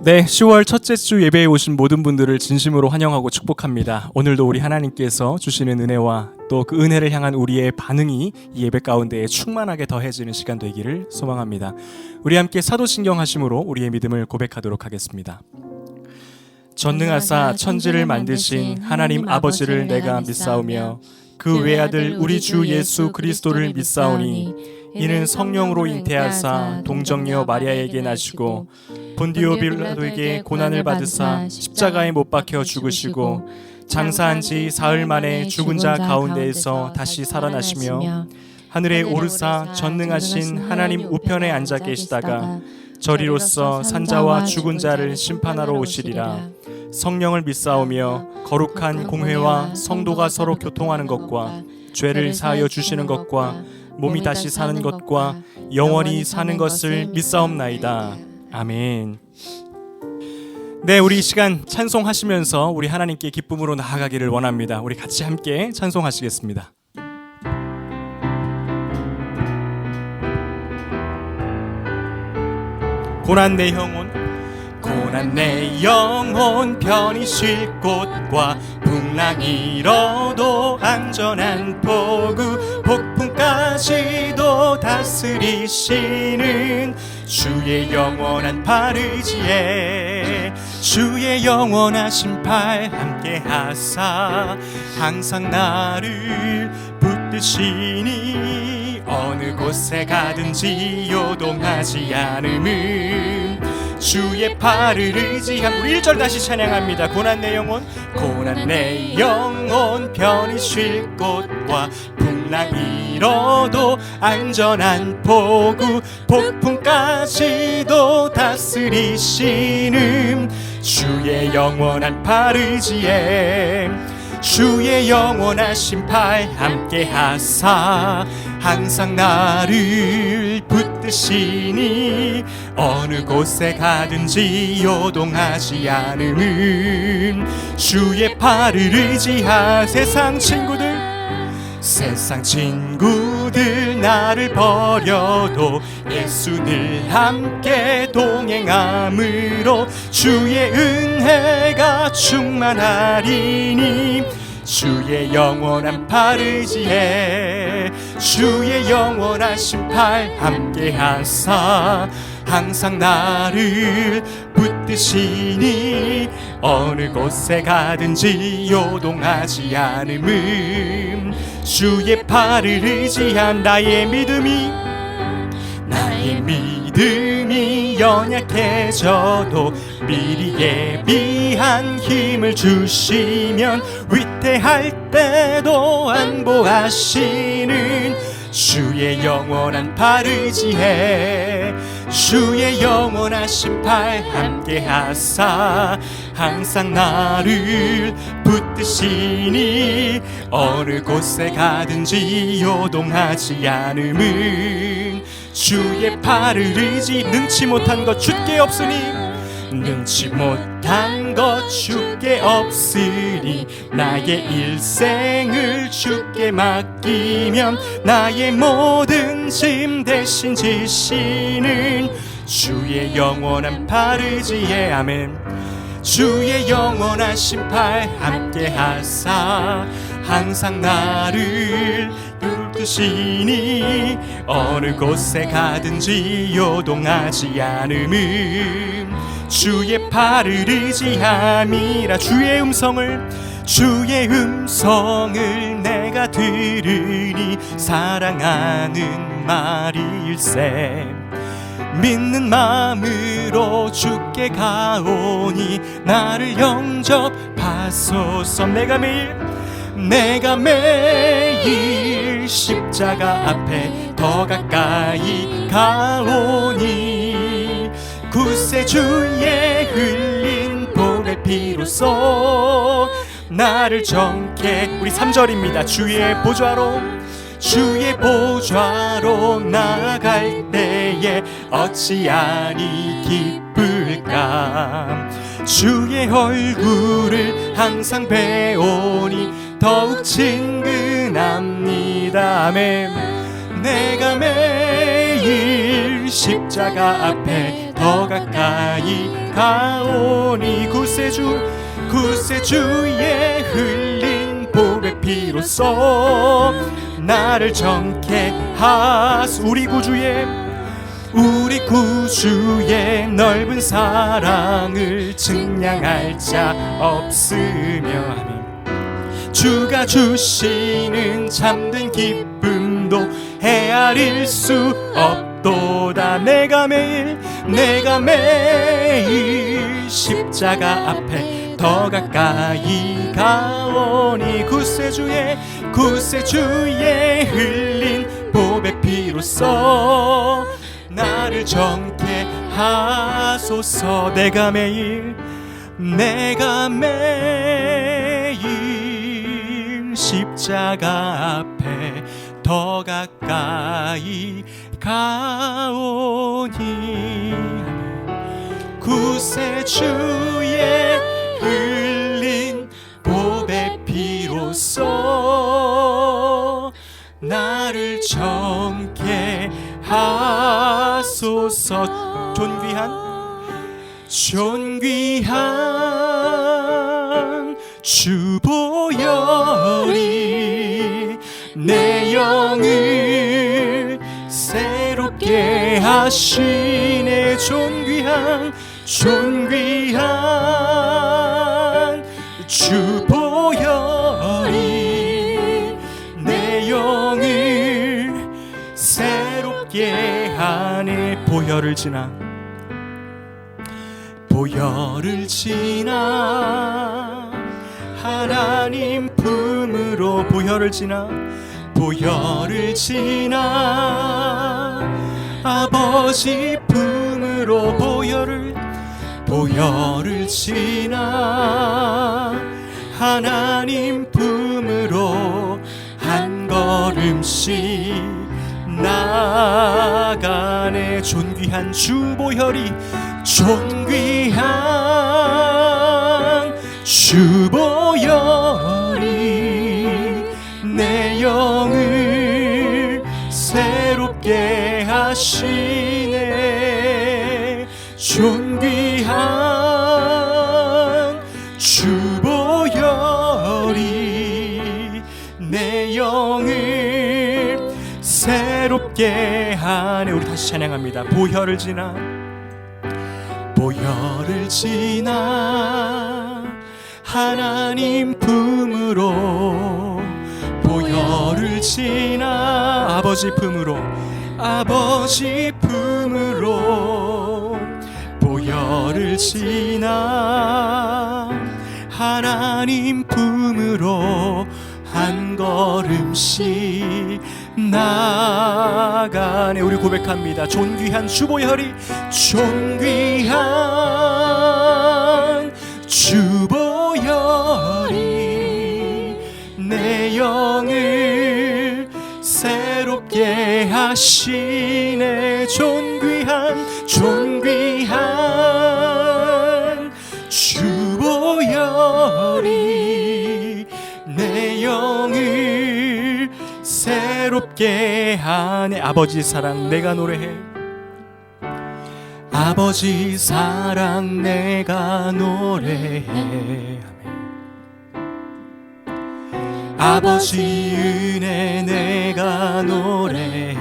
네, 10월 첫째 주 예배에 오신 모든 분들을 진심으로 환영하고 축복합니다. 오늘도 우리 하나님께서 주시는 은혜와 또 그 은혜를 향한 우리의 반응이 이 예배 가운데에 충만하게 더해지는 시간 되기를 소망합니다. 우리 함께 사도신경 하심으로 우리의 믿음을 고백하도록 하겠습니다. 전능하사 천지를 만드신 하나님 아버지를 내가 믿사오며 그 외아들 우리 주 예수 그리스도를 믿사오니 이는 성령으로 잉태하사 동정녀 마리아에게 나시고 본디오 빌라도에게 고난을 받으사 십자가에 못 박혀 죽으시고 장사한 지 사흘 만에 죽은 자 가운데에서 다시 살아나시며 하늘에 오르사 전능하신 하나님 우편에 앉아 계시다가 저리로서 산자와 죽은 자를 심판하러 오시리라. 성령을 믿사오며 거룩한 공회와 성도가 서로 교통하는 것과 죄를 사하여 주시는 것과 몸이 다시 사는 것과 영원히 사는 것을 믿사옵나이다. 아멘. 네, 우리 이 시간 찬송하시면서 우리 하나님께 기쁨으로 나아가기를 원합니다. 우리 같이 함께 찬송하시겠습니다. 고난 내 영혼, 고난 내 영혼 편히 쉴 곳과 풍랑 일어도 안전한 포구 폭풍까지도 다스리시는 주의 영원한 팔 의지에 주의 영원하신 팔 함께 하사 항상 나를 붙드시니 어느 곳에 가든지 요동하지 않음은 주의 팔을 의지함. 우리 1절 다시 찬양합니다. 고난 내 영혼, 고난 내 영혼 편히 쉴 곳과 풍랑 일어도 안전한 포구 폭풍까지도 다스리시는 주의 영원한 팔 의지에 주의 영원하신 팔 함께 하사 항상 나를 붙드시니 어느 곳에 가든지 요동하지 않음은 주의 팔을 의지하. 세상 친구들 나를 버려도 예수 늘 함께 동행함으로 주의 은혜가 충만하리니 주의 영원한 팔 의지에 주의 영원하신 팔 함께 하사 항상 나를 붙드시니 어느 곳에 가든지 요동하지 않음은 주의 팔을 의지한. 나의 믿음이 연약해져도 미리 예비한 힘을 주시면 위태할 때도 안보하시는 주의 영원한 팔 의지해 주의 영원하신 팔 함께 하사 항상 나를 붙드시니 어느 곳에 가든지 요동하지 않음은 주의 팔을 의지. 능치 못한 것 주께 없으니 능치 못한 것 주께 없으니 나의 일생을 주께 맡기면 나의 모든 짐 대신 지시는 주의 영원한 팔 의지에. 아멘. 주의 영원하신 팔 함께 하사 항상 나를 붙드시니 어느 곳에 가든지 요동하지 않음은 주의 팔을 의지함이라. 주의 음성을 내가 들으니 사랑하는 말일세. 믿는 마음으로 주께 가오니 나를 영접하소서. 내가 매일 십자가 앞에 더 가까이 가오니 구세주의 흘린 보배 피로써 나를 정케. 우리 3절입니다. 주의 보좌로 나아갈 때에 어찌하니 기쁠까. 주의 얼굴을 항상 배우니 더욱 친근합니다. 아멘. 내가 매일 십자가 앞에 더 더 가까이 가오니 구세주의 흘린 보배 피로써 나를 정케 하소. 우리 구주의 넓은 사랑을 증량할 자 없으며 주가 주시는 참된 기쁨도 헤아릴 수 없도다. 내가 매일 십자가 앞에 더 가까이 가오니 구세주의 흘린 보배 피로써 나를 정케 하소서. 내가 매일 십자가 앞에 더 가까이 가오니 구세주의 흘린 보배 피로써 나를 정케 하소서. 존귀한 주보혈이 내 영을 새롭게 하시네. 존귀한 주보혈이 내 영을 새롭게 하네. 보혈을 지나 하나님 품으로 보혈을 지나 아버지 품으로 보혈을 지나 하나님 품으로 한 걸음씩 나가네. 존귀한 주보혈이 내 영을 새롭게 하시네. 존귀한 주보혈이 내 영을 새롭게 하네. 우리 다시 찬양합니다. 보혈을 지나 하나님 품으로 보혈을 지나 아버지 품으로 보혈을 지나 하나님 품으로 한 걸음씩 나가네. 우리 고백합니다. 존귀한 주보혈이 내 영을 새롭게 하시네. 존귀한 주보혈이 내 영을 새롭게 하네. 아버지 사랑 내가 노래해. 아버지 사랑 내가 노래해. 아버지 은혜 내가 노래해.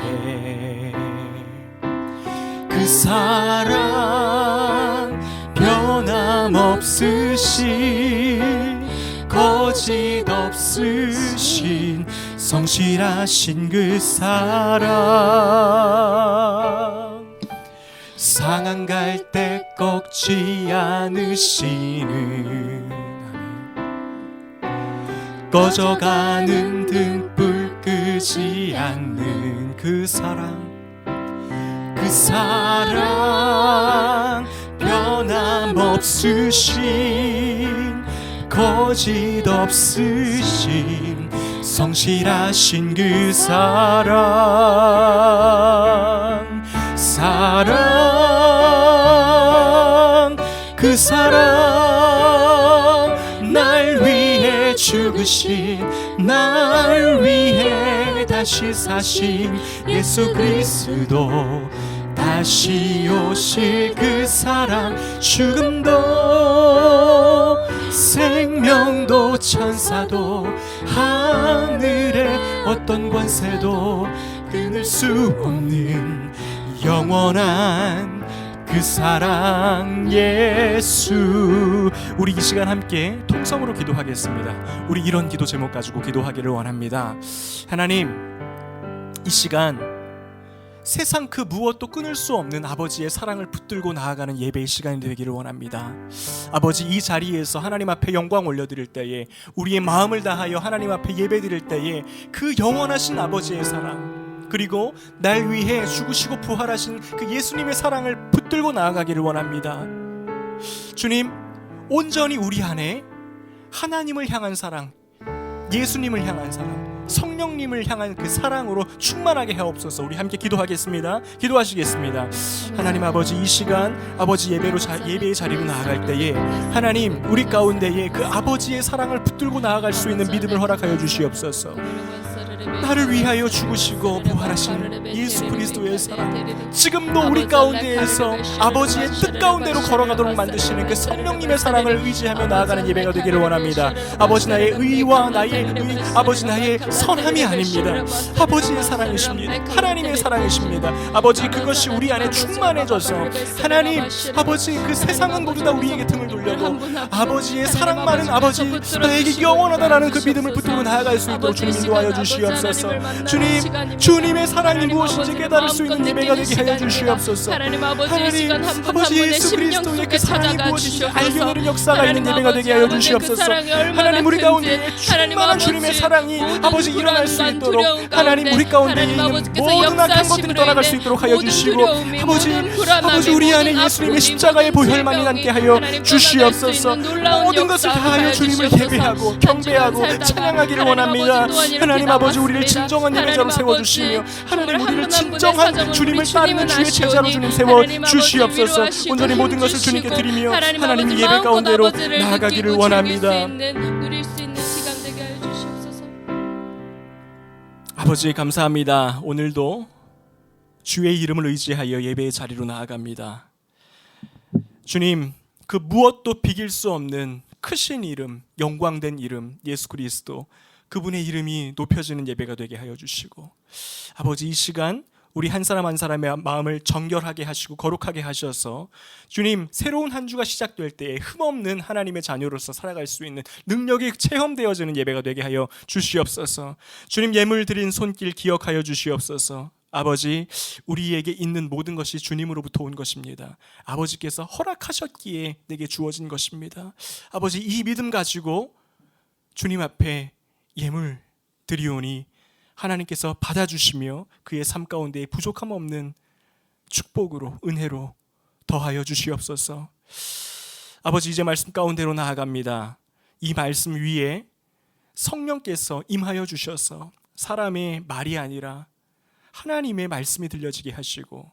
그 사랑 변함없으신 거짓 없으신 성실하신 그 사랑 상한 갈 때 꺾지 않으시는 꺼져가는 등불 끄지 않는 그 사랑 변함없으신 거짓 없으신 성실하신 그 그 사랑 날 위해 죽으신 날 위해 다시 사신 예수 그리스도 다시 오실 그 사랑, 죽음도 생명도 천사도 하늘의 어떤 권세도 끊을 수 없는 영원한 그 사랑 예수. 우리 이 시간 함께 통성으로 기도하겠습니다. 우리 이런 기도 제목 가지고 기도하기를 원합니다. 하나님, 이 시간 세상 그 무엇도 끊을 수 없는 아버지의 사랑을 붙들고 나아가는 예배의 시간이 되기를 원합니다. 아버지, 이 자리에서 하나님 앞에 영광 올려드릴 때에, 우리의 마음을 다하여 하나님 앞에 예배드릴 때에 그 영원하신 아버지의 사랑, 그리고 날 위해 죽으시고 부활하신 그 예수님의 사랑을 붙들고 나아가기를 원합니다. 주님, 온전히 우리 안에 하나님을 향한 사랑, 예수님을 향한 사랑, 성령님을 향한 그 사랑으로 충만하게 하옵소서. 우리 함께 기도하겠습니다. 기도하시겠습니다. 하나님 아버지, 이 시간 아버지 예배의 자리로 나아갈 때에 하나님, 우리 가운데에 그 아버지의 사랑을 붙들고 나아갈 수 있는 믿음을 허락하여 주시옵소서. 나를 위하여 죽으시고 부활하신 예수 그리스도의 사랑, 지금도 우리 가운데에서 아버지의 뜻 가운데로 걸어가도록 만드시는 그 성령님의 사랑을 의지하며 나아가는 예배가 되기를 원합니다. 아버지, 나의 의와 아버지 나의 선함이 아닙니다. 아버지의 사랑이십니다. 하나님의 사랑이십니다. 아버지, 그것이 우리 안에 충만해져서 하나님 아버지, 그 세상은 모두 다 우리에게 등을 돌려도 아버지의 사랑만은 아버지 나에게 영원하다라는 그 믿음을 붙들고 나아갈 수 있도록 주님 인도하여 주시옵소서. 주님, 주님의 사랑이 무엇인지 깨달을 수 있는 예배가 되게 하여 주시옵소서. 하나님 아버지, 예수 그리스도의 그 사랑이 무엇인지 알려내는 역사가 있는 예배가 되게 하여 주시옵소서. 하나님, 우리 가운데 충만한 주님의 사랑이 아버지 일어날 수 있도록 하나님, 우리 가운데 있는 모든 악한 것들이 떠나갈 수 있도록 하여 주시고, 아버지 우리 안에 예수님의 십자가의 보혈만이 남게 하여 주시옵소서. 모든 것을 다하여 주님을 예배하고 경배하고 찬양하기를 원합니다. 하나님 아버지, 우리를 진정한 예배자로 세워주시며 하나님, 우리를 진정한 주님을 따르는 주의 제자로 주님 세워주시옵소서. 온전히 모든 것을 주님께 드리며 하나님 예배 가운데로 나아가기를 원합니다. 아버지, 감사합니다. 오늘도 주의 이름을 의지하여 예배의 자리로 나아갑니다. 주님, 그 무엇도 비길 수 없는 크신 이름, 영광된 이름 예수 그리스도, 그분의 이름이 높여지는 예배가 되게 하여 주시고, 아버지, 이 시간 우리 한 사람 한 사람의 마음을 정결하게 하시고 거룩하게 하셔서 주님, 새로운 한 주가 시작될 때에 흠없는 하나님의 자녀로서 살아갈 수 있는 능력이 체험되어지는 예배가 되게 하여 주시옵소서. 주님, 예물 드린 손길 기억하여 주시옵소서. 아버지, 우리에게 있는 모든 것이 주님으로부터 온 것입니다. 아버지께서 허락하셨기에 내게 주어진 것입니다. 아버지, 이 믿음 가지고 주님 앞에 예물 드리오니 하나님께서 받아주시며 그의 삶 가운데 부족함 없는 축복으로, 은혜로 더하여 주시옵소서. 아버지, 이제 말씀 가운데로 나아갑니다. 이 말씀 위에 성령께서 임하여 주셔서 사람의 말이 아니라 하나님의 말씀이 들려지게 하시고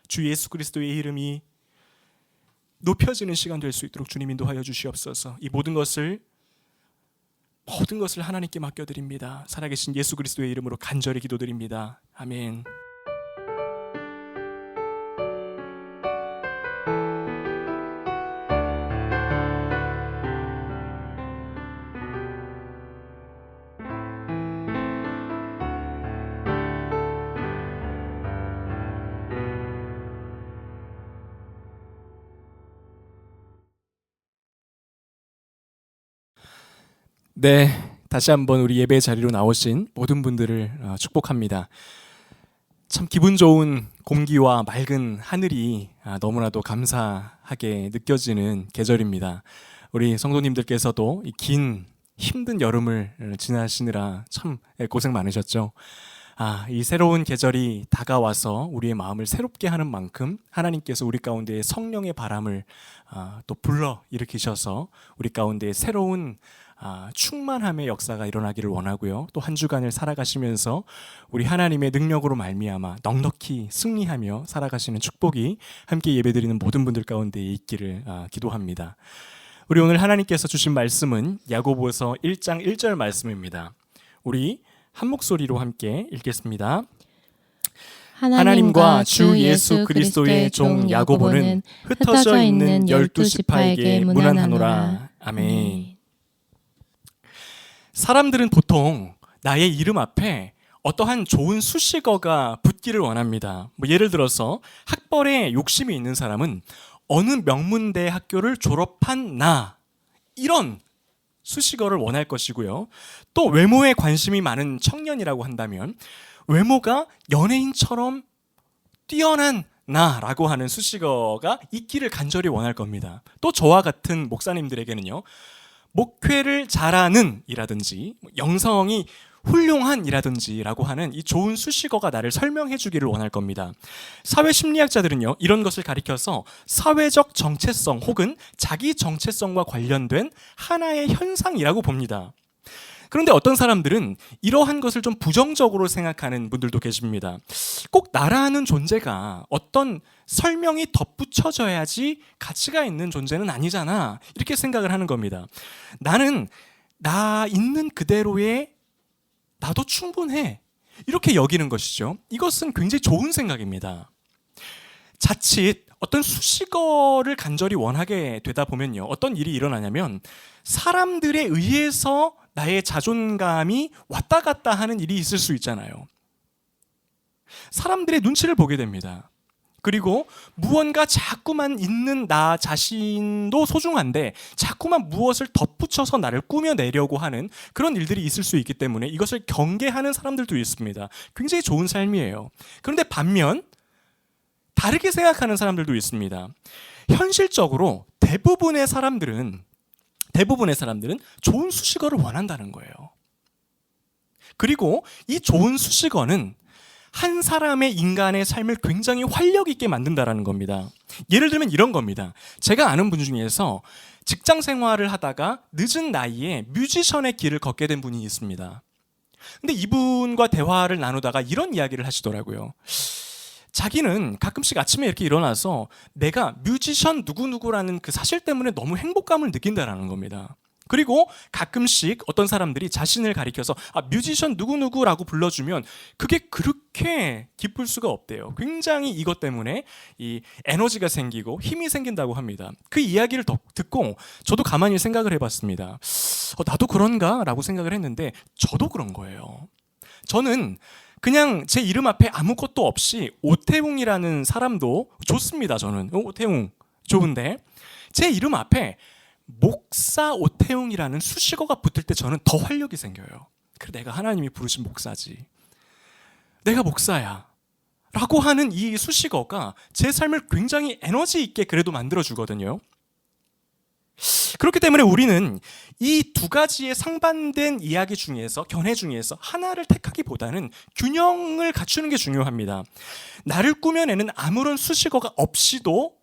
주 예수 그리스도의 이름이 높여지는 시간 될 수 있도록 주님 인도하여 주시옵소서. 이 모든 것을 하나님께 맡겨드립니다. 살아계신 예수 그리스도의 이름으로 간절히 기도드립니다. 아멘. 네, 다시 한번 우리 예배 자리로 나오신 모든 분들을 축복합니다. 참 기분 좋은 공기와 맑은 하늘이 너무나도 감사하게 느껴지는 계절입니다. 우리 성도님들께서도 이 긴 힘든 여름을 지나시느라 참 고생 많으셨죠. 이 새로운 계절이 다가와서 우리의 마음을 새롭게 하는 만큼 하나님께서 우리 가운데 성령의 바람을 또 불러 일으키셔서 우리 가운데 새로운 충만함의 역사가 일어나기를 원하고요. 또 한 주간을 살아가시면서 우리 하나님의 능력으로 말미암아 넉넉히 승리하며 살아가시는 축복이 함께 예배드리는 모든 분들 가운데 있기를 기도합니다. 우리 오늘 하나님께서 주신 말씀은 야고보서 1장 1절 말씀입니다. 우리 한 목소리로 함께 읽겠습니다. 하나님과 주 예수 그리스도의 종 야고보는 흩어져 있는 12지파에게 문안하노라. 아멘. 사람들은 보통 나의 이름 앞에 어떠한 좋은 수식어가 붙기를 원합니다. 예를 들어서 학벌에 욕심이 있는 사람은 어느 명문대 학교를 졸업한 나, 이런 수식어를 원할 것이고요. 또 외모에 관심이 많은 청년이라고 한다면 외모가 연예인처럼 뛰어난 나라고 하는 수식어가 있기를 간절히 원할 겁니다. 또 저와 같은 목사님들에게는요, 목회를 잘하는 이라든지 영성이 훌륭한 이라든지라고 하는 이 좋은 수식어가 나를 설명해 주기를 원할 겁니다. 사회 심리학자들은요, 이런 것을 가리켜서 사회적 정체성 혹은 자기 정체성과 관련된 하나의 현상이라고 봅니다. 그런데 어떤 사람들은 이러한 것을 좀 부정적으로 생각하는 분들도 계십니다. 꼭 나라는 존재가 어떤 설명이 덧붙여져야지 가치가 있는 존재는 아니잖아, 이렇게 생각을 하는 겁니다. 나는 나 있는 그대로의 나도 충분해, 이렇게 여기는 것이죠. 이것은 굉장히 좋은 생각입니다. 자칫 어떤 수식어를 간절히 원하게 되다 보면요, 어떤 일이 일어나냐면 사람들에 의해서 나의 자존감이 왔다 갔다 하는 일이 있을 수 있잖아요. 사람들의 눈치를 보게 됩니다. 그리고 무언가 자꾸만 있는 나 자신도 소중한데 자꾸만 무엇을 덧붙여서 나를 꾸며내려고 하는 그런 일들이 있을 수 있기 때문에 이것을 경계하는 사람들도 있습니다. 굉장히 좋은 삶이에요. 그런데 반면 다르게 생각하는 사람들도 있습니다. 현실적으로 대부분의 사람들은 좋은 수식어를 원한다는 거예요. 그리고 이 좋은 수식어는 한 사람의 인간의 삶을 굉장히 활력 있게 만든다는 겁니다. 예를 들면 이런 겁니다. 제가 아는 분 중에서 직장 생활을 하다가 늦은 나이에 뮤지션의 길을 걷게 된 분이 있습니다. 근데 이분과 대화를 나누다가 이런 이야기를 하시더라고요. 자기는 가끔씩 아침에 이렇게 일어나서 내가 뮤지션 누구누구라는 그 사실 때문에 너무 행복감을 느낀다는 겁니다. 그리고 가끔씩 어떤 사람들이 자신을 가리켜서 뮤지션 누구누구라고 불러주면 그게 그렇게 기쁠 수가 없대요. 굉장히 이것 때문에 이 에너지가 생기고 힘이 생긴다고 합니다. 그 이야기를 듣고 저도 가만히 생각을 해봤습니다. 나도 그런가? 라고 생각을 했는데 저도 그런 거예요. 저는 그냥 제 이름 앞에 아무것도 없이 오태웅이라는 사람도 좋습니다. 저는 오태웅 좋은데 제 이름 앞에 목사 오태웅이라는 수식어가 붙을 때 저는 더 활력이 생겨요. 그래, 내가 하나님이 부르신 목사지, 내가 목사야 라고 하는 이 수식어가 제 삶을 굉장히 에너지 있게 그래도 만들어주거든요. 그렇기 때문에 우리는 이 두 가지의 상반된 이야기 중에서, 견해 중에서 하나를 택하기보다는 균형을 갖추는 게 중요합니다. 나를 꾸며내는 아무런 수식어가 없이도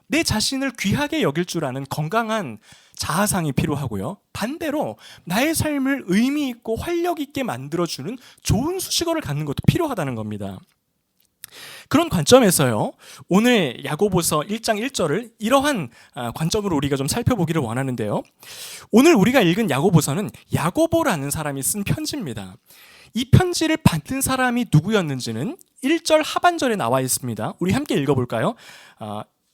내 자신을 귀하게 여길 줄 아는 건강한 자아상이 필요하고요. 반대로 나의 삶을 의미 있고 활력 있게 만들어주는 좋은 수식어를 갖는 것도 필요하다는 겁니다. 그런 관점에서요, 오늘 야고보서 1장 1절을 이러한 관점으로 우리가 좀 살펴보기를 원하는데요. 오늘 우리가 읽은 야고보서는 야고보라는 사람이 쓴 편지입니다. 이 편지를 받은 사람이 누구였는지는 1절 하반절에 나와 있습니다. 우리 함께 읽어볼까요?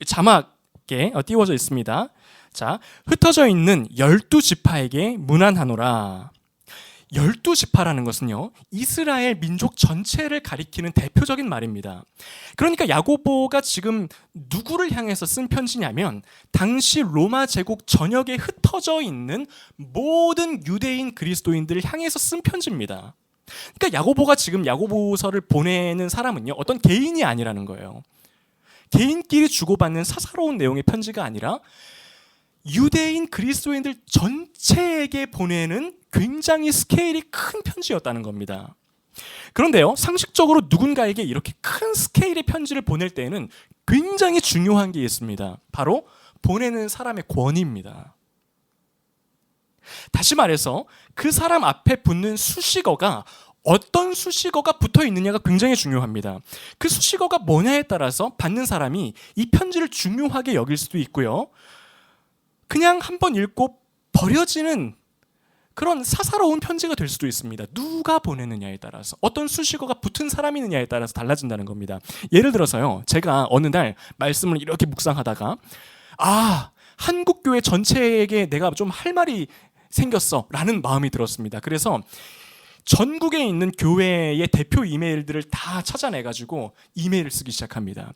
자막에 띄워져 있습니다. 자, 흩어져 있는 12지파에게 문안하노라. 12지파라는 것은요, 이스라엘 민족 전체를 가리키는 대표적인 말입니다. 그러니까 야고보가 지금 누구를 향해서 쓴 편지냐면 당시 로마 제국 전역에 흩어져 있는 모든 유대인 그리스도인들을 향해서 쓴 편지입니다. 그러니까 야고보가 지금 야고보서를 보내는 사람은요, 어떤 개인이 아니라는 거예요. 개인끼리 주고받는 사사로운 내용의 편지가 아니라 유대인 그리스도인들 전체에게 보내는 굉장히 스케일이 큰 편지였다는 겁니다. 그런데요, 상식적으로 누군가에게 이렇게 큰 스케일의 편지를 보낼 때에는 굉장히 중요한 게 있습니다. 바로 보내는 사람의 권위입니다. 다시 말해서 그 사람 앞에 붙는 수식어가 어떤 수식어가 붙어 있느냐가 굉장히 중요합니다. 그 수식어가 뭐냐에 따라서 받는 사람이 이 편지를 중요하게 여길 수도 있고요, 그냥 한번 읽고 버려지는 그런 사사로운 편지가 될 수도 있습니다. 누가 보내느냐에 따라서, 어떤 수식어가 붙은 사람이느냐에 따라서 달라진다는 겁니다. 예를 들어서요, 제가 어느 날 말씀을 이렇게 묵상하다가 한국교회 전체에게 내가 좀 할 말이 생겼어 라는 마음이 들었습니다. 그래서 전국에 있는 교회의 대표 이메일들을 다 찾아내가지고 이메일을 쓰기 시작합니다.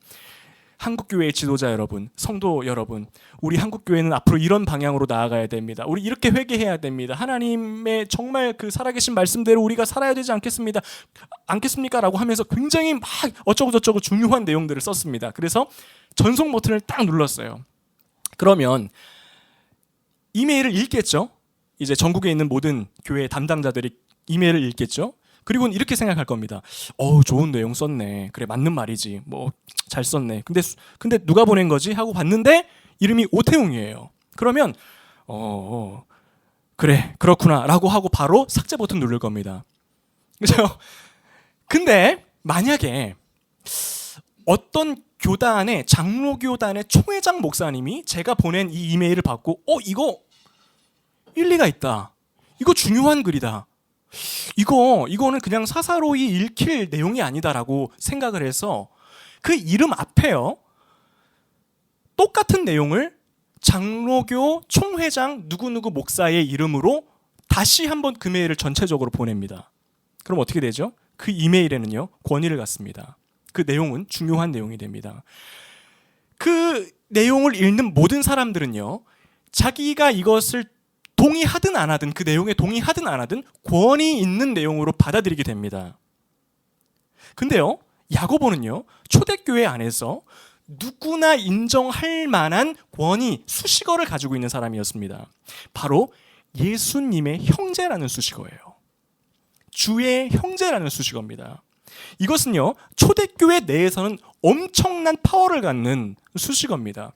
한국교회의 지도자 여러분, 성도 여러분, 우리 한국교회는 앞으로 이런 방향으로 나아가야 됩니다. 우리 이렇게 회개해야 됩니다. 하나님의 정말 그 살아계신 말씀대로 우리가 살아야 되지 않겠습니까? 라고 하면서 굉장히 막 어쩌고저쩌고 중요한 내용들을 썼습니다. 그래서 전송 버튼을 딱 눌렀어요. 그러면 이메일을 읽겠죠? 이제 전국에 있는 모든 교회 담당자들이 이메일을 읽겠죠? 그리고 이렇게 생각할 겁니다. 좋은 내용 썼네. 그래, 맞는 말이지. 뭐 잘 썼네. 근데 누가 보낸 거지? 하고 봤는데 이름이 오태웅이에요. 그러면 그래, 그렇구나라고 하고 바로 삭제 버튼 누를 겁니다. 그렇죠? 근데 만약에 어떤 교단의 장로교단의 총회장 목사님이 제가 보낸 이 이메일을 받고 이거 일리가 있다. 이거 중요한 글이다. 이거는 그냥 사사로이 읽힐 내용이 아니다라고 생각을 해서 그 이름 앞에요, 똑같은 내용을 장로교 총회장 누구누구 목사의 이름으로 다시 한번 그 메일을 전체적으로 보냅니다. 그럼 어떻게 되죠? 그 이메일에는요, 권위를 갖습니다. 그 내용은 중요한 내용이 됩니다. 그 내용을 읽는 모든 사람들은요, 자기가 이것을 동의하든 안 하든, 그 내용에 동의하든 안 하든 권위 있는 내용으로 받아들이게 됩니다. 근데요, 야고보는요, 초대교회 안에서 누구나 인정할 만한 권위, 수식어를 가지고 있는 사람이었습니다. 바로 예수님의 형제라는 수식어예요. 주의 형제라는 수식어입니다. 이것은요, 초대교회 내에서는 엄청난 파워를 갖는 수식어입니다.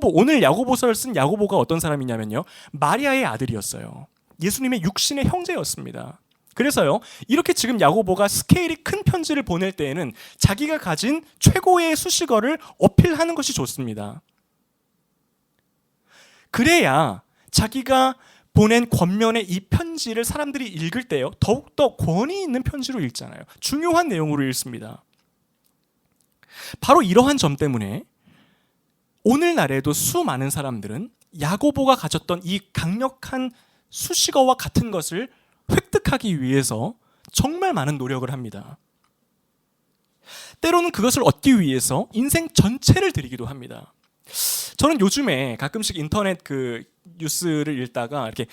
오늘 야고보서를 쓴 야고보가 어떤 사람이냐면요, 마리아의 아들이었어요. 예수님의 육신의 형제였습니다. 그래서요, 이렇게 지금 야고보가 스케일이 큰 편지를 보낼 때에는 자기가 가진 최고의 수식어를 어필하는 것이 좋습니다. 그래야 자기가 보낸 권면의 이 편지를 사람들이 읽을 때요, 더욱더 권위 있는 편지로 읽잖아요. 중요한 내용으로 읽습니다. 바로 이러한 점 때문에 오늘날에도 수많은 사람들은 야고보가 가졌던 이 강력한 수식어와 같은 것을 획득하기 위해서 정말 많은 노력을 합니다. 때로는 그것을 얻기 위해서 인생 전체를 드리기도 합니다. 저는 요즘에 가끔씩 인터넷 그 뉴스를 읽다가 이렇게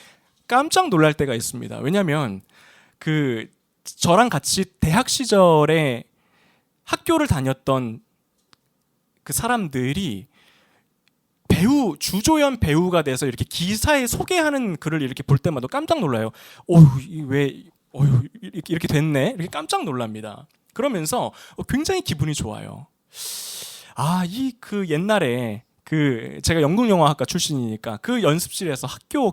깜짝 놀랄 때가 있습니다. 왜냐하면 저랑 같이 대학 시절에 학교를 다녔던 그 사람들이 주조연 배우가 돼서 이렇게 기사에 소개하는 글을 이렇게 볼 때마다 깜짝 놀라요. 이렇게 됐네? 이렇게 깜짝 놀랍니다. 그러면서 굉장히 기분이 좋아요. 옛날에 제가 연극영화학과 출신이니까 그 연습실에서 학교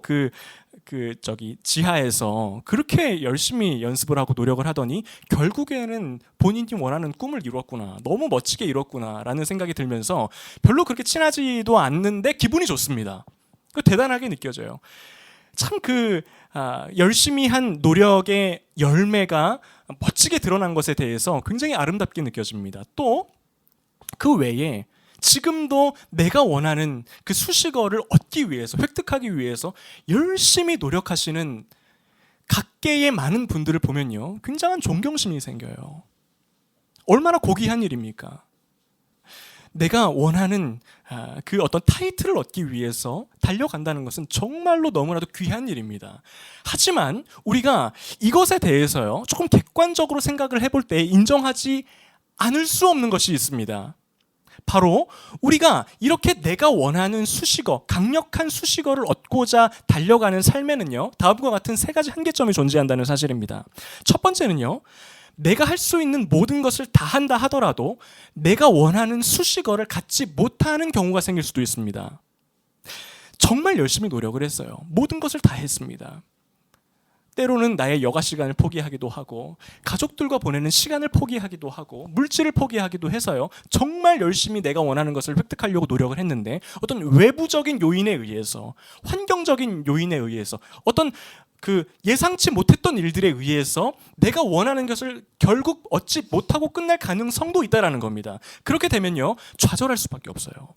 지하에서 그렇게 열심히 연습을 하고 노력을 하더니 결국에는 본인이 원하는 꿈을 이뤘구나, 너무 멋지게 이뤘구나 라는 생각이 들면서 별로 그렇게 친하지도 않는데 기분이 좋습니다. 대단하게 느껴져요. 참 열심히 한 노력의 열매가 멋지게 드러난 것에 대해서 굉장히 아름답게 느껴집니다. 또 그 외에 지금도 내가 원하는 그 수식어를 얻기 위해서, 획득하기 위해서 열심히 노력하시는 각계의 많은 분들을 보면요, 굉장한 존경심이 생겨요. 얼마나 고귀한 일입니까? 내가 원하는 그 어떤 타이틀을 얻기 위해서 달려간다는 것은 정말로 너무나도 귀한 일입니다. 하지만 우리가 이것에 대해서요, 조금 객관적으로 생각을 해볼 때 인정하지 않을 수 없는 것이 있습니다. 바로 우리가 이렇게 내가 원하는 수식어, 강력한 수식어를 얻고자 달려가는 삶에는요, 다음과 같은 세 가지 한계점이 존재한다는 사실입니다. 첫 번째는요, 내가 할 수 있는 모든 것을 다 한다 하더라도 내가 원하는 수식어를 갖지 못하는 경우가 생길 수도 있습니다. 정말 열심히 노력을 했어요. 모든 것을 다 했습니다. 때로는 나의 여가 시간을 포기하기도 하고, 가족들과 보내는 시간을 포기하기도 하고, 물질을 포기하기도 해서요, 정말 열심히 내가 원하는 것을 획득하려고 노력을 했는데 어떤 외부적인 요인에 의해서, 환경적인 요인에 의해서, 어떤 그 예상치 못했던 일들에 의해서 내가 원하는 것을 결국 얻지 못하고 끝날 가능성도 있다라는 겁니다. 그렇게 되면요, 좌절할 수밖에 없어요.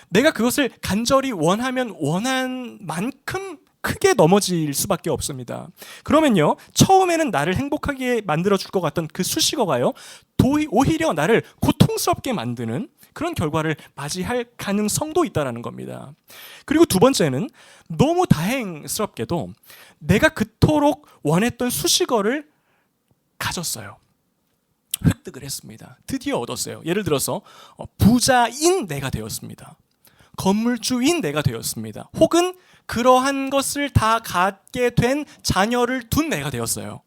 내가 그것을 간절히 원하면 원한 만큼 크게 넘어질 수밖에 없습니다. 그러면요, 처음에는 나를 행복하게 만들어줄 것 같던 그 수식어가요, 오히려 나를 고통스럽게 만드는 그런 결과를 맞이할 가능성도 있다는 겁니다. 그리고 두 번째는 너무 다행스럽게도 내가 그토록 원했던 수식어를 가졌어요. 획득을 했습니다. 드디어 얻었어요. 예를 들어서 부자인 내가 되었습니다. 건물주인 내가 되었습니다. 혹은 그러한 것을 다 갖게 된 자녀를 둔 내가 되었어요.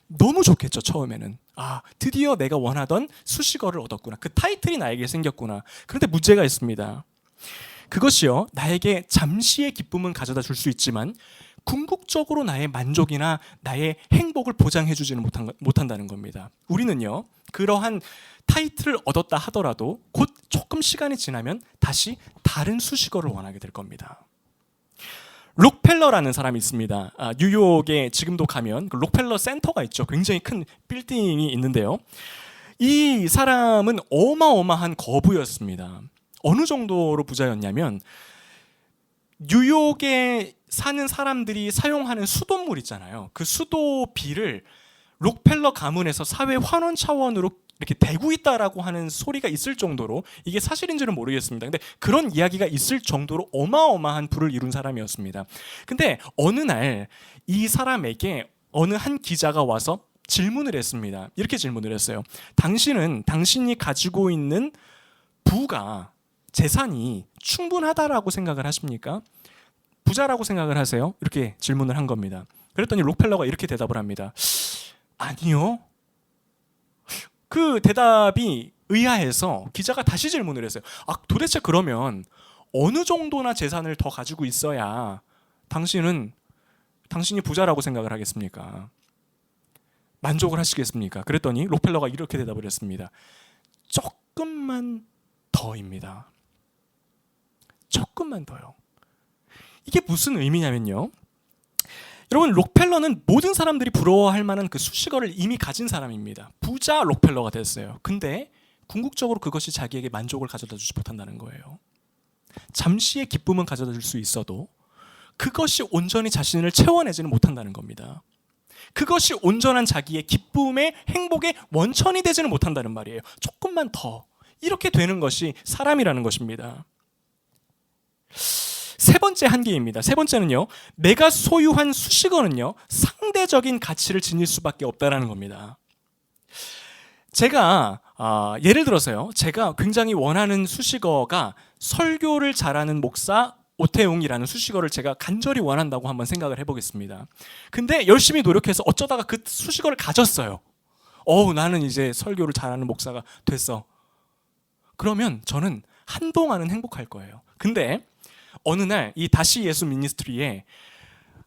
너무 좋겠죠, 처음에는. 아, 드디어 내가 원하던 수식어를 얻었구나. 그 타이틀이 나에게 생겼구나. 그런데 문제가 있습니다. 그것이요, 나에게 잠시의 기쁨은 가져다 줄 수 있지만 궁극적으로 나의 만족이나 나의 행복을 보장해주지는 못한다는 겁니다. 우리는요, 그러한 타이틀을 얻었다 하더라도 곧 조금 시간이 지나면 다시 다른 수식어를 원하게 될 겁니다. 록펠러라는 사람이 있습니다. 뉴욕에 지금도 가면 그 록펠러 센터가 있죠. 굉장히 큰 빌딩이 있는데요. 이 사람은 어마어마한 거부였습니다. 어느 정도로 부자였냐면 뉴욕에 사는 사람들이 사용하는 수돗물 있잖아요. 그 수도비를 록펠러 가문에서 사회 환원 차원으로 이렇게 대고 있다라고 하는 소리가 있을 정도로, 이게 사실인지는 모르겠습니다. 근데 그런 이야기가 있을 정도로 어마어마한 부를 이룬 사람이었습니다. 근데 어느 날 이 사람에게 어느 한 기자가 와서 질문을 했습니다. 이렇게 질문을 했어요. 당신이 가지고 있는 부가, 재산이 충분하다라고 생각을 하십니까? 부자라고 생각을 하세요? 이렇게 질문을 한 겁니다. 그랬더니 록펠러가 이렇게 대답을 합니다. 아니요. 그 대답이 의아해서 기자가 다시 질문을 했어요. 도대체 그러면 어느 정도나 재산을 더 가지고 있어야 당신이 부자라고 생각을 하겠습니까? 만족을 하시겠습니까? 그랬더니 록펠러가 이렇게 대답을 했습니다. 조금만 더입니다. 조금만 더요. 이게 무슨 의미냐면요, 여러분, 록펠러는 모든 사람들이 부러워할 만한 그 수식어를 이미 가진 사람입니다. 부자 록펠러가 됐어요. 근데 궁극적으로 그것이 자기에게 만족을 가져다 주지 못한다는 거예요. 잠시의 기쁨은 가져다 줄 수 있어도 그것이 온전히 자신을 채워내지는 못한다는 겁니다. 그것이 온전한 자기의 기쁨의 행복의 원천이 되지는 못한다는 말이에요. 조금만 더, 이렇게 되는 것이 사람이라는 것입니다. 세 번째 한계입니다. 세 번째는요, 내가 소유한 수식어는요, 상대적인 가치를 지닐 수밖에 없다는 겁니다. 제가 예를 들어서요, 제가 굉장히 원하는 수식어가 설교를 잘하는 목사 오태웅이라는 수식어를 제가 간절히 원한다고 한번 생각을 해보겠습니다. 근데 열심히 노력해서 어쩌다가 그 수식어를 가졌어요. 나는 이제 설교를 잘하는 목사가 됐어. 그러면 저는 한동안은 행복할 거예요. 근데 어느 날 이 다시 예수 미니스트리에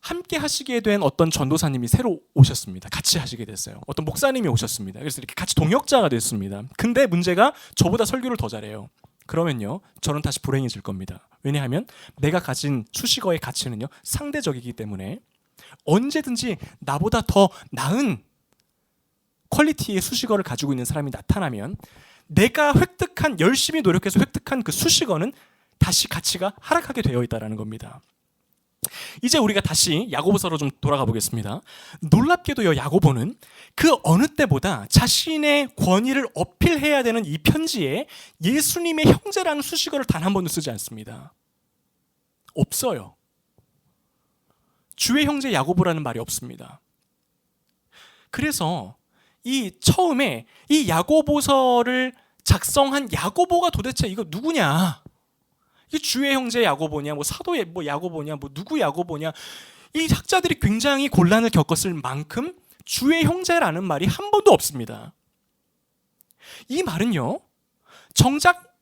함께 하시게 된 어떤 전도사님이 새로 오셨습니다. 같이 하시게 됐어요. 어떤 목사님이 오셨습니다. 그래서 이렇게 같이 동역자가 됐습니다. 근데 문제가 저보다 설교를 더 잘해요. 그러면요, 저는 다시 불행해질 겁니다. 왜냐하면 내가 가진 수식어의 가치는요, 상대적이기 때문에 언제든지 나보다 더 나은 퀄리티의 수식어를 가지고 있는 사람이 나타나면 내가 열심히 노력해서 획득한 그 수식어는 다시 가치가 하락하게 되어 있다는 겁니다. 이제 우리가 다시 야고보서로 좀 돌아가 보겠습니다. 놀랍게도요, 야고보는 그 어느 때보다 자신의 권위를 어필해야 되는 이 편지에 예수님의 형제라는 수식어를 단 한 번도 쓰지 않습니다. 없어요. 주의 형제 야고보라는 말이 없습니다. 그래서 처음에 이 야고보서를 작성한 야고보가 도대체 이거 누구냐? 이게 주의 형제 야고보냐, 사도의 야고보냐, 누구 야고보냐, 이 학자들이 굉장히 곤란을 겪었을 만큼 주의 형제라는 말이 한 번도 없습니다. 이 말은요, 정작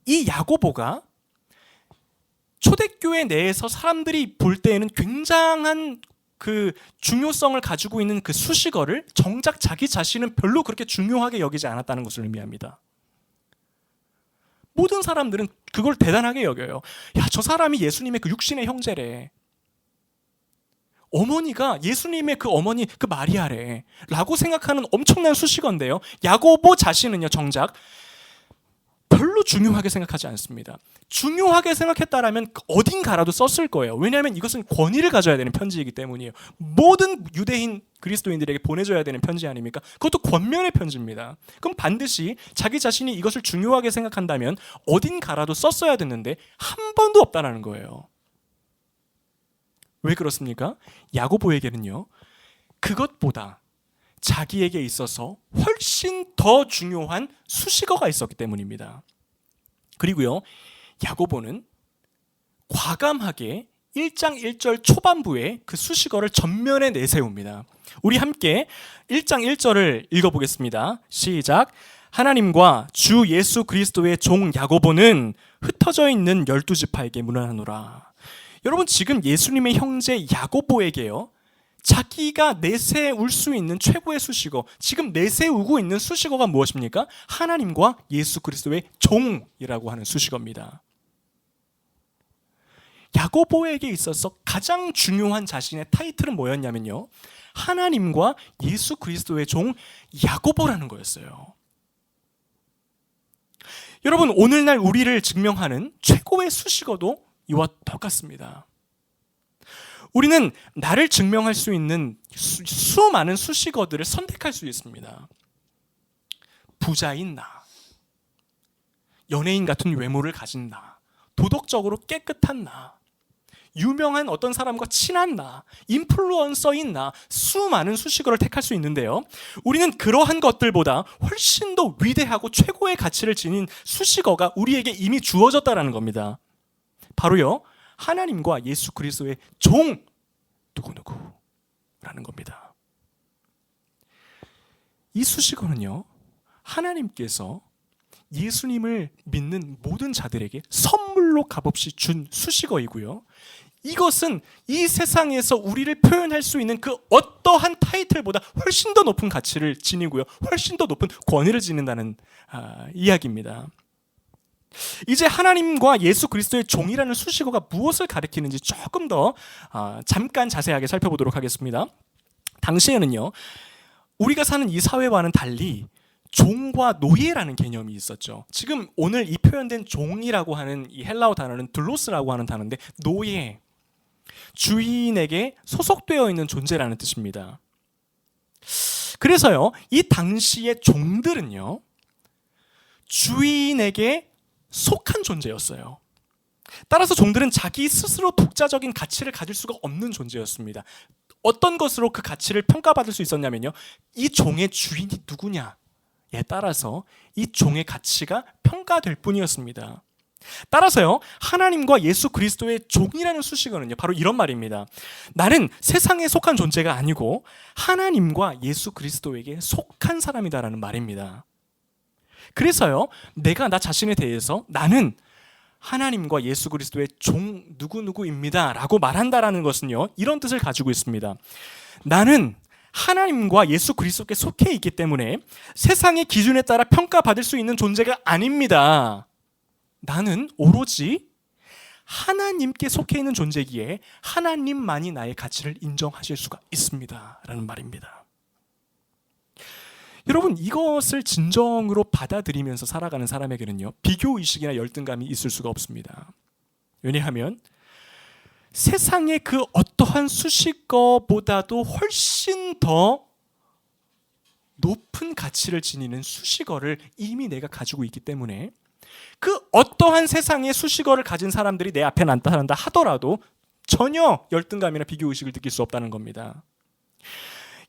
이 야고보가 초대교회 내에서 사람들이 볼 때에는 굉장한 그 중요성을 가지고 있는 그 수식어를 정작 자기 자신은 별로 그렇게 중요하게 여기지 않았다는 것을 의미합니다. 모든 사람들은 그걸 대단하게 여겨요. 야, 저 사람이 예수님의 그 육신의 형제래. 어머니가 예수님의 그 어머니 그 마리아래 라고 생각하는 엄청난 수식어인데요. 야고보 자신은요, 정작 별로 중요하게 생각하지 않습니다. 중요하게 생각했다라면 어딘가라도 썼을 거예요. 왜냐하면 이것은 권위를 가져야 되는 편지이기 때문이에요. 모든 유대인 그리스도인들에게 보내줘야 되는 편지 아닙니까? 그것도 권면의 편지입니다. 그럼 반드시 자기 자신이 이것을 중요하게 생각한다면 어딘가라도 썼어야 됐는데 한 번도 없다라는 거예요. 왜 그렇습니까? 야고보에게는요, 그것보다 자기에게 있어서 훨씬 더 중요한 수식어가 있었기 때문입니다. 그리고요, 야고보는 과감하게 1장 1절 초반부에 그 수식어를 전면에 내세웁니다. 우리 함께 1장 1절을 읽어보겠습니다. 시작. 하나님과 주 예수 그리스도의 종 야고보는 흩어져 있는 12지파에게 문안하노라. 여러분, 지금 예수님의 형제 야고보에게요, 자기가 내세울 수 있는 최고의 수식어, 지금 내세우고 있는 수식어가 무엇입니까? 하나님과 예수 그리스도의 종이라고 하는 수식어입니다. 야고보에게 있어서 가장 중요한 자신의 타이틀은 뭐였냐면요, 하나님과 예수 그리스도의 종 야고보라는 거였어요. 여러분, 오늘날 우리를 증명하는 최고의 수식어도 이와 똑같습니다. 우리는 나를 증명할 수 있는 수많은 수식어들을 선택할 수 있습니다. 부자인 나, 연예인 같은 외모를 가진 나, 도덕적으로 깨끗한 나, 유명한 어떤 사람과 친한 나, 인플루언서인 나, 수많은 수식어를 택할 수 있는데요, 우리는 그러한 것들보다 훨씬 더 위대하고 최고의 가치를 지닌 수식어가 우리에게 이미 주어졌다는 겁니다. 바로요, 하나님과 예수 그리스도의 종 누구누구라는 겁니다. 이 수식어는요, 하나님께서 예수님을 믿는 모든 자들에게 선물로 값없이 준 수식어이고요, 이것은 이 세상에서 우리를 표현할 수 있는 그 어떠한 타이틀보다 훨씬 더 높은 가치를 지니고요, 훨씬 더 높은 권위를 지닌다는 이야기입니다. 이제 하나님과 예수 그리스도의 종이라는 수식어가 무엇을 가리키는지 조금 더 잠깐 자세하게 살펴보도록 하겠습니다. 당시에는요, 우리가 사는 이 사회와는 달리 종과 노예라는 개념이 있었죠. 지금 오늘 이 표현된 종이라고 하는 이 헬라어 단어는 둘로스라고 하는 단어인데, 노예, 주인에게 소속되어 있는 존재라는 뜻입니다. 그래서요, 이 당시의 종들은요, 주인에게 속한 존재였어요. 따라서 종들은 자기 스스로 독자적인 가치를 가질 수가 없는 존재였습니다. 어떤 것으로 그 가치를 평가받을 수 있었냐면요, 이 종의 주인이 누구냐에 따라서 이 종의 가치가 평가될 뿐이었습니다. 따라서요, 하나님과 예수 그리스도의 종이라는 수식어는요, 바로 이런 말입니다. 나는 세상에 속한 존재가 아니고 하나님과 예수 그리스도에게 속한 사람이다라는 말입니다. 그래서요, 내가 나 자신에 대해서 나는 하나님과 예수 그리스도의 종 누구누구입니다 라고 말한다라는 것은요, 이런 뜻을 가지고 있습니다. 나는 하나님과 예수 그리스도께 속해 있기 때문에 세상의 기준에 따라 평가받을 수 있는 존재가 아닙니다. 나는 오로지 하나님께 속해 있는 존재기에 하나님만이 나의 가치를 인정하실 수가 있습니다 라는 말입니다. 여러분, 이것을 진정으로 받아들이면서 살아가는 사람에게는요, 비교의식이나 열등감이 있을 수가 없습니다. 왜냐하면 세상의 그 어떠한 수식어보다도 훨씬 더 높은 가치를 지니는 수식어를 이미 내가 가지고 있기 때문에 그 어떠한 세상의 수식어를 가진 사람들이 내 앞에 나타난다 하더라도 전혀 열등감이나 비교의식을 느낄 수 없다는 겁니다.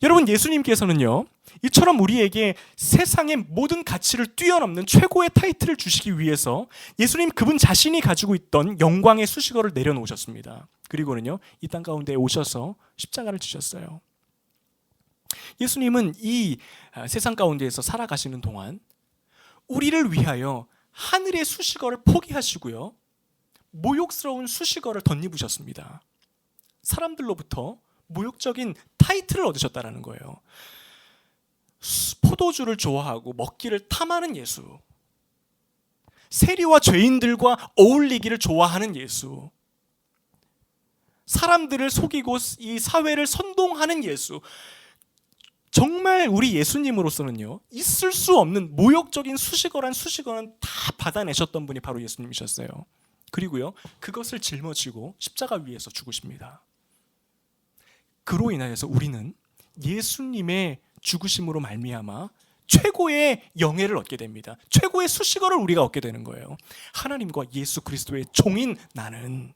여러분, 예수님께서는요, 이처럼 우리에게 세상의 모든 가치를 뛰어넘는 최고의 타이틀을 주시기 위해서 예수님 그분 자신이 가지고 있던 영광의 수식어를 내려놓으셨습니다. 그리고는요, 이 땅 가운데 오셔서 십자가를 지셨어요. 예수님은 이 세상 가운데에서 살아가시는 동안 우리를 위하여 하늘의 수식어를 포기하시고요, 모욕스러운 수식어를 덧입으셨습니다. 사람들로부터 모욕적인 타이틀을 얻으셨다는 거예요. 포도주를 좋아하고 먹기를 탐하는 예수, 세리와 죄인들과 어울리기를 좋아하는 예수, 사람들을 속이고 이 사회를 선동하는 예수, 정말 우리 예수님으로서는요, 있을 수 없는 모욕적인 수식어란 수식어는 다 받아내셨던 분이 바로 예수님이셨어요. 그리고요, 그것을 짊어지고 십자가 위에서 죽으십니다. 그로 인하여서 우리는 예수님의 죽으심으로 말미암아 최고의 영예를 얻게 됩니다. 최고의 수식어를 우리가 얻게 되는 거예요. 하나님과 예수 그리스도의 종인 나는.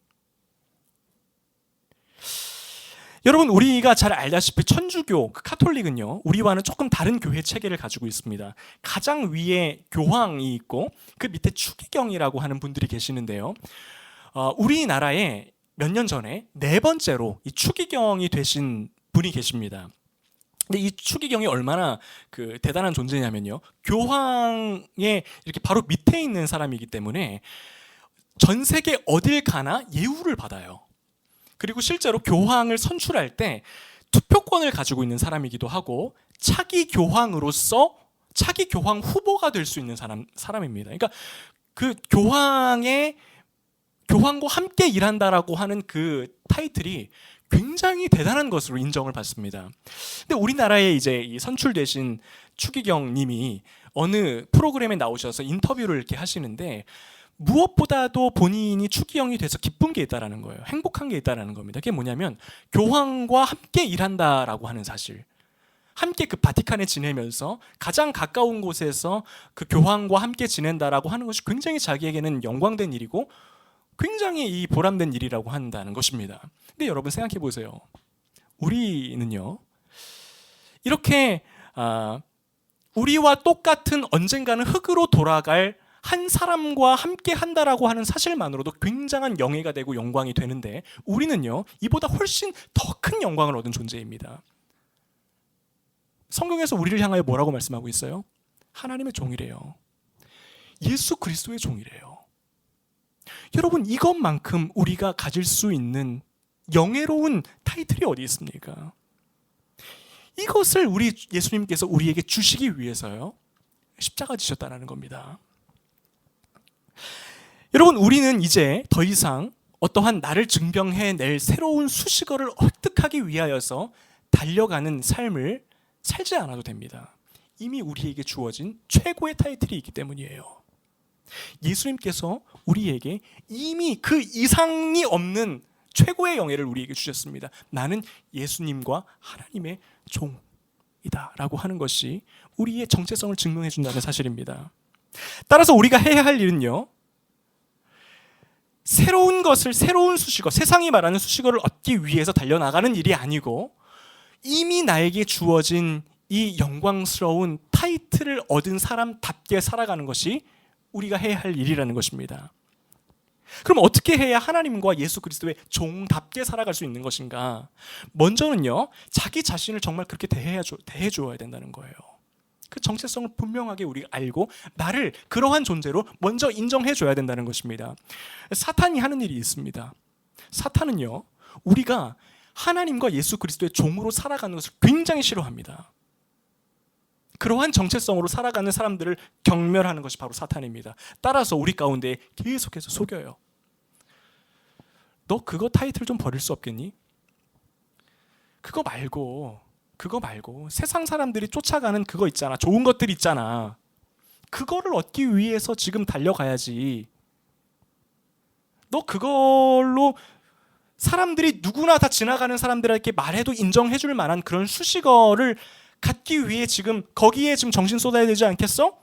여러분, 우리가 잘 알다시피 천주교, 카톨릭은요, 우리와는 조금 다른 교회 체계를 가지고 있습니다. 가장 위에 교황이 있고 그 밑에 추기경이라고 하는 분들이 계시는데요, 우리나라에 몇 년 전에 네 번째로 이 추기경이 되신 분이 계십니다. 근데 이 추기경이 얼마나 대단한 존재냐면요, 교황의 이렇게 바로 밑에 있는 사람이기 때문에 전 세계 어딜 가나 예우를 받아요. 그리고 실제로 교황을 선출할 때 투표권을 가지고 있는 사람이기도 하고 차기 교황으로서 차기 교황 후보가 될 수 있는 사람입니다. 그러니까 그 교황과 함께 일한다라고 하는 그 타이틀이 굉장히 대단한 것으로 인정을 받습니다. 근데 우리나라에 이제 이 선출되신 추기경 님이 어느 프로그램에 나오셔서 인터뷰를 이렇게 하시는데, 무엇보다도 본인이 추기경이 돼서 기쁜 게 있다라는 거예요. 행복한 게 있다라는 겁니다. 그게 뭐냐면 교황과 함께 일한다라고 하는 사실. 함께 그 바티칸에 지내면서 가장 가까운 곳에서 그 교황과 함께 지낸다라고 하는 것이 굉장히 자기에게는 영광된 일이고 굉장히 이 보람된 일이라고 한다는 것입니다. 근데 여러분 생각해 보세요. 우리는요, 이렇게 우리와 똑같은 언젠가는 흙으로 돌아갈 한 사람과 함께 한다라고 하는 사실만으로도 굉장한 영예가 되고 영광이 되는데, 우리는요, 이보다 훨씬 더 큰 영광을 얻은 존재입니다. 성경에서 우리를 향하여 뭐라고 말씀하고 있어요? 하나님의 종이래요. 예수 그리스도의 종이래요. 여러분, 이것만큼 우리가 가질 수 있는 영예로운 타이틀이 어디 있습니까? 이것을 우리 예수님께서 우리에게 주시기 위해서요, 십자가 지셨다는 겁니다. 여러분, 우리는 이제 더 이상 어떠한 나를 증명해낼 새로운 수식어를 획득하기 위하여서 달려가는 삶을 살지 않아도 됩니다. 이미 우리에게 주어진 최고의 타이틀이 있기 때문이에요. 예수님께서 우리에게 이미 그 이상이 없는 최고의 영예를 우리에게 주셨습니다. 나는 예수님과 하나님의 종이다 라고 하는 것이 우리의 정체성을 증명해 준다는 사실입니다. 따라서 우리가 해야 할 일은요, 새로운 것을, 새로운 수식어, 세상이 말하는 수식어를 얻기 위해서 달려나가는 일이 아니고 이미 나에게 주어진 이 영광스러운 타이틀을 얻은 사람답게 살아가는 것이 우리가 해야 할 일이라는 것입니다. 그럼 어떻게 해야 하나님과 예수 그리스도의 종답게 살아갈 수 있는 것인가? 먼저는요, 자기 자신을 정말 그렇게 대해 주어야 된다는 거예요. 그 정체성을 분명하게 우리가 알고 나를 그러한 존재로 먼저 인정해 줘야 된다는 것입니다. 사탄이 하는 일이 있습니다. 사탄은요, 우리가 하나님과 예수 그리스도의 종으로 살아가는 것을 굉장히 싫어합니다. 그러한 정체성으로 살아가는 사람들을 경멸하는 것이 바로 사탄입니다. 따라서 우리 가운데 계속해서 속여요. 너 그거 타이틀 좀 버릴 수 없겠니? 그거 말고 세상 사람들이 쫓아가는 그거 있잖아, 좋은 것들 있잖아, 그거를 얻기 위해서 지금 달려가야지. 너 그걸로 사람들이 누구나 다 지나가는 사람들에게 말해도 인정해 줄 만한 그런 수식어를 갖기 위해 지금 거기에 지금 정신 쏟아야 되지 않겠어?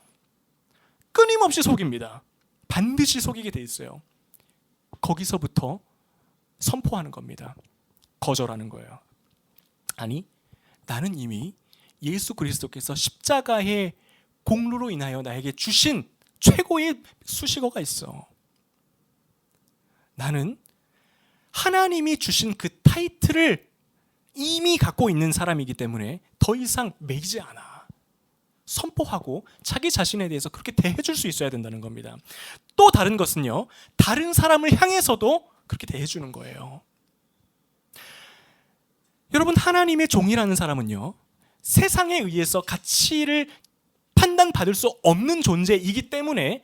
끊임없이 속입니다. 반드시 속이게 돼 있어요. 거기서부터 선포하는 겁니다. 거절하는 거예요. 아니, 나는 이미 예수 그리스도께서 십자가의 공로로 인하여 나에게 주신 최고의 수식어가 있어. 나는 하나님이 주신 그 타이틀을 이미 갖고 있는 사람이기 때문에 더 이상 매이지 않아. 선포하고 자기 자신에 대해서 그렇게 대해줄 수 있어야 된다는 겁니다. 또 다른 것은요, 다른 사람을 향해서도 그렇게 대해주는 거예요. 여러분, 하나님의 종이라는 사람은요, 세상에 의해서 가치를 판단받을 수 없는 존재이기 때문에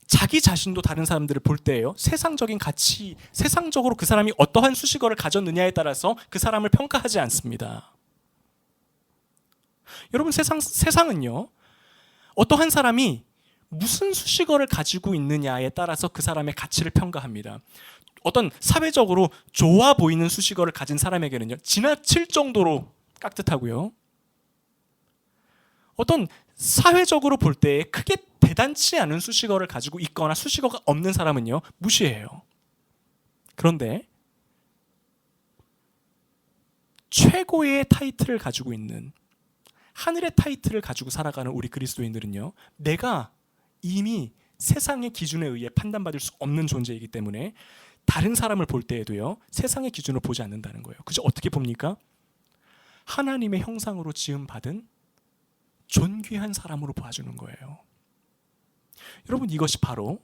자기 자신도 다른 사람들을 볼 때예요. 세상적인 가치, 세상적으로 그 사람이 어떠한 수식어를 가졌느냐에 따라서 그 사람을 평가하지 않습니다. 여러분, 세상은요, 어떠한 사람이 무슨 수식어를 가지고 있느냐에 따라서 그 사람의 가치를 평가합니다. 어떤 사회적으로 좋아 보이는 수식어를 가진 사람에게는요, 지나칠 정도로 깍듯하고요. 어떤 사회적으로 볼 때 크게 대단치 않은 수식어를 가지고 있거나 수식어가 없는 사람은요, 무시해요. 그런데 최고의 타이틀을 가지고 있는, 하늘의 타이틀을 가지고 살아가는 우리 그리스도인들은요, 내가 이미 세상의 기준에 의해 판단받을 수 없는 존재이기 때문에 다른 사람을 볼 때에도요, 세상의 기준으로 보지 않는다는 거예요. 그저 어떻게 봅니까? 하나님의 형상으로 지음받은 존귀한 사람으로 봐주는 거예요. 여러분, 이것이 바로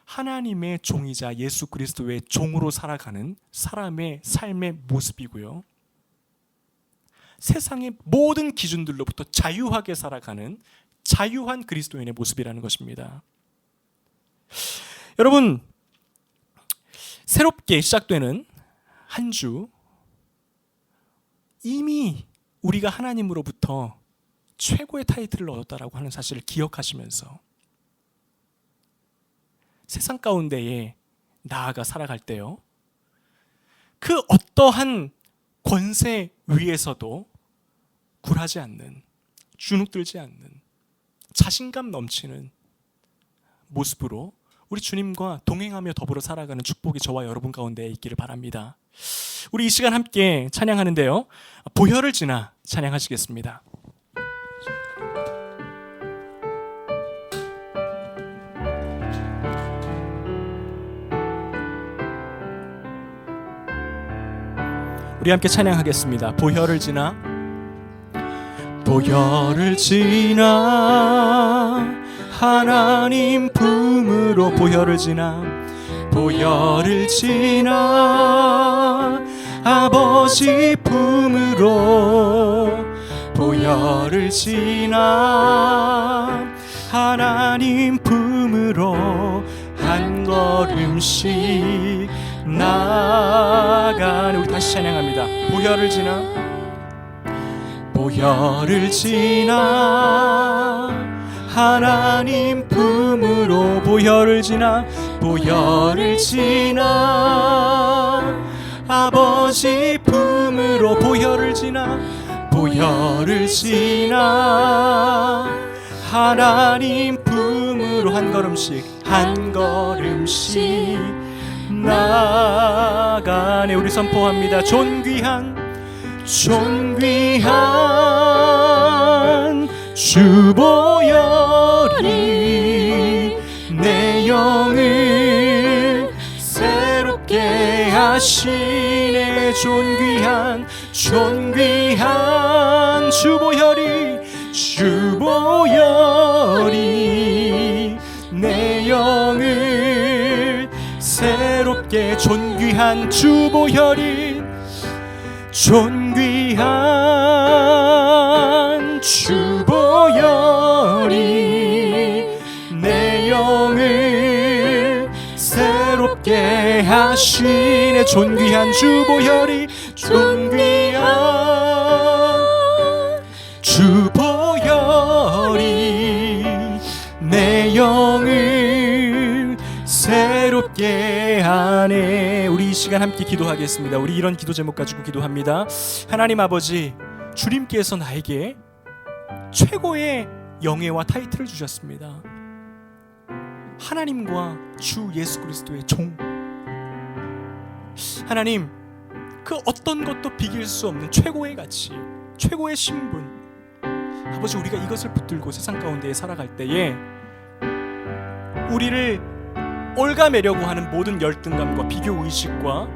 하나님의 종이자 예수 그리스도의 종으로 살아가는 사람의 삶의 모습이고요, 세상의 모든 기준들로부터 자유하게 살아가는 자유한 그리스도인의 모습이라는 것입니다. 여러분, 새롭게 시작되는 한 주, 이미 우리가 하나님으로부터 최고의 타이틀을 얻었다라고 하는 사실을 기억하시면서 세상 가운데에 나아가 살아갈 때요, 그 어떠한 권세 위에서도 굴하지 않는, 주눅들지 않는, 자신감 넘치는 모습으로 우리 주님과 동행하며 더불어 살아가는 축복이 저와 여러분 가운데 있기를 바랍니다. 우리 이 시간 함께 찬양하는데요, 보혈을 지나 찬양하시겠습니다. 우리 함께 찬양하겠습니다. 보혈을 지나, 보혈을 지나 하나님 품으로, 보혈을 지나, 보혈을 지나 아버지 품으로, 보혈을 지나 하나님 품으로 한 걸음씩 나아가는, 우리 다시 찬양합니다. 보혈을 지나, 보혈을 지나 하나님 품으로, 보혈을 지나, 보혈을 지나 아버지 품으로, 보혈을 지나, 보혈을 지나 하나님 품으로 한 걸음씩, 한 걸음씩 나아가네. 우리 선포합니다. 존귀한, 존귀한 주 보혈이 내 영을 새롭게 하시네. 존귀한, 존귀한 주 보혈이, 주 보혈이 내 영을 새롭게, 존귀한 주 보혈이, 존귀한 주 보혈이 내 영을 새롭게 하시네. 존귀한 주 보혈이, 존귀한 주 보혈이 내 영을 새롭게 하네. 우리 이 시간 함께 기도하겠습니다. 우리 이런 기도 제목 가지고 기도합니다. 하나님 아버지, 주님께서 나에게 최고의 영예와 타이틀을 주셨습니다. 하나님과 주 예수 그리스도의 종. 하나님, 그 어떤 것도 비길 수 없는 최고의 가치, 최고의 신분, 아버지, 우리가 이것을 붙들고 세상 가운데 살아갈 때에 우리를 올가매려고 하는 모든 열등감과 비교의식과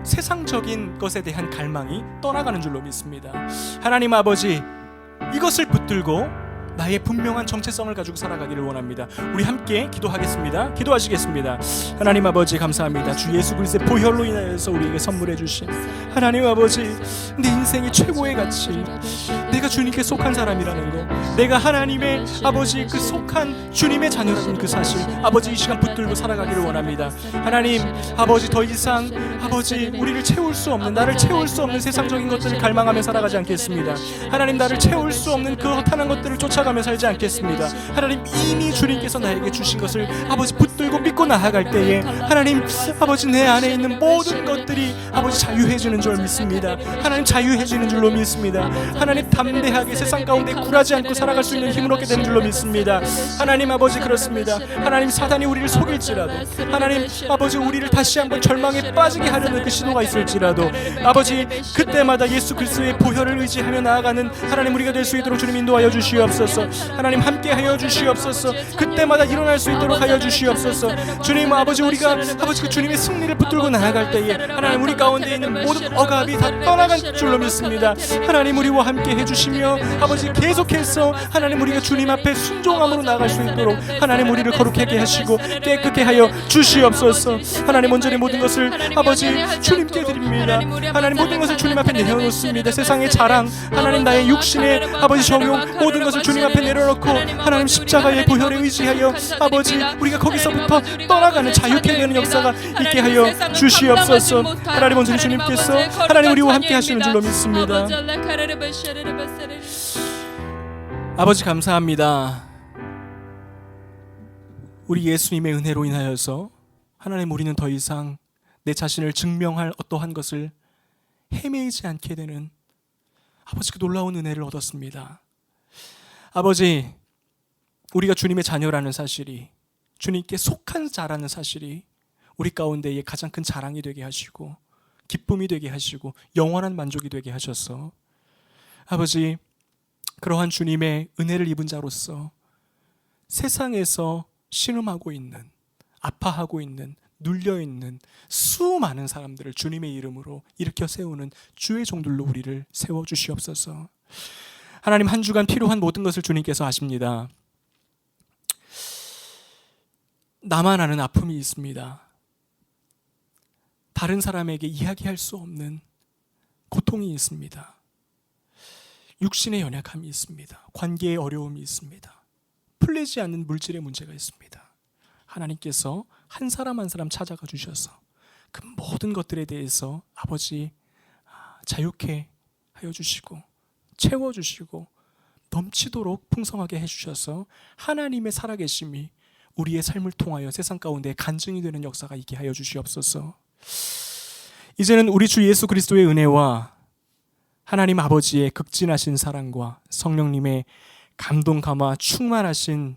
세상적인 것에 대한 갈망이 떠나가는 줄로 믿습니다. 하나님 아버지, 이것을 붙들고 나의 분명한 정체성을 가지고 살아가기를 원합니다. 우리 함께 기도하겠습니다. 기도하시겠습니다. 하나님 아버지 감사합니다. 주 예수 그리스도의 보혈로 인하여서 우리에게 선물해 주신 하나님 아버지, 내 인생의 최고의 가치, 내가 주님께 속한 사람이라는 것, 내가 하나님의 아버지 그 속한 주님의 자녀라는 그 사실, 아버지 이 시간 붙들고 살아가기를 원합니다. 하나님 아버지, 더 이상 아버지 우리를 채울 수 없는, 나를 채울 수 없는 세상적인 것들을 갈망하며 살아가지 않겠습니다. 하나님 나를 채울 수 없는 그 허탄한 것들을 쫓아가며 살지 않겠습니다. 하나님 이미 주님께서 나에게 주신 것을 아버지 붙들고 믿고 나아갈 때에 하나님 아버지 내 안에 있는 모든 것들이 아버지 자유해지는 줄 믿습니다. 하나님 자유해지는 줄로 믿습니다. 하나님 담대하게 세상 가운데 굴하지 않고 살아갈 수 있는 힘을 얻게 되는 줄로 믿습니다. 하나님 아버지 그렇습니다. 하나님 사단이 우리를 속일지라도, 하나님 아버지 우리를 다시 한번 절망에 빠지게 하려는 그 신호가 있을지라도 아버지 그때마다 예수 그리스도의 보혈을 의지하며 나아가는 하나님 우리가 될 수 있도록 주님 인도하여 주시옵소서. 하나님 함께하여 주시옵소서. 그때마다 일어날 수 있도록 하여 주시옵소서. 주님 아버지 우리가 아버지 그 주님의 승리를 붙들고 나아갈 때에 하나님 우리 가운데 있는 모든 억압이 다 떠나간 줄로 믿습니다. 하나님 우리와 함께 해주시며 아버지 계속해서 하나님 우리가 주님 앞에 순종함으로 나아갈 수 있도록 하나님 우리를 거룩하게 하시고 깨끗게 하여 주시옵소서. 하나님 온전히 모든 것을 아버지 주님께 드립니다. 하나님 모든 것을 주님 앞에 내려놓습니다. 세상의 자랑, 하나님 나의 육신의 아버지 정욕, 모든 것을 주님 앞에 내려놓고 하나님 십자가의 보혈에 의지하여 아버지 우리가 거기서부터 떠나가는 자유케 되는 역사가 있게 하여 주시옵소서. 하나님 온전히 주님께서 하나님 우리와 함께 하시는 줄로 믿습니다. 아버지 감사합니다. 우리 예수님의 은혜로 인하여서 하나님 우리는 더 이상 내 자신을 증명할 어떠한 것을 헤매이지 않게 되는 아버지 그 놀라운 은혜를 얻었습니다. 아버지 우리가 주님의 자녀라는 사실이, 주님께 속한 자라는 사실이 우리 가운데에 가장 큰 자랑이 되게 하시고 기쁨이 되게 하시고 영원한 만족이 되게 하셔서 아버지 그러한 주님의 은혜를 입은 자로서 세상에서 신음하고 있는, 아파하고 있는, 눌려있는 수많은 사람들을 주님의 이름으로 일으켜 세우는 주의 종들로 우리를 세워주시옵소서. 하나님 한 주간 필요한 모든 것을 주님께서 아십니다. 나만 아는 아픔이 있습니다. 다른 사람에게 이야기할 수 없는 고통이 있습니다. 육신의 연약함이 있습니다. 관계의 어려움이 있습니다. 풀리지 않는 물질의 문제가 있습니다. 하나님께서 한 사람 한 사람 찾아가 주셔서 그 모든 것들에 대해서 아버지 자유케 하여 주시고 채워주시고 넘치도록 풍성하게 해주셔서 하나님의 살아계심이 우리의 삶을 통하여 세상 가운데 간증이 되는 역사가 있게 하여 주시옵소서. 이제는 우리 주 예수 그리스도의 은혜와 하나님 아버지의 극진하신 사랑과 성령님의 감동 감화 충만하신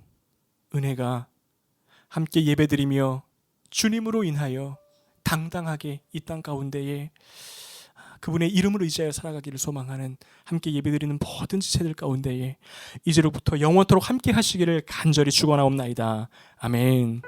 은혜가 함께 예배드리며 주님으로 인하여 당당하게 이 땅 가운데에 그분의 이름을 의지하여 살아가기를 소망하는 함께 예배드리는 모든 지체들 가운데에 이제로부터 영원토록 함께 하시기를 간절히 축원하옵나이다. 아멘.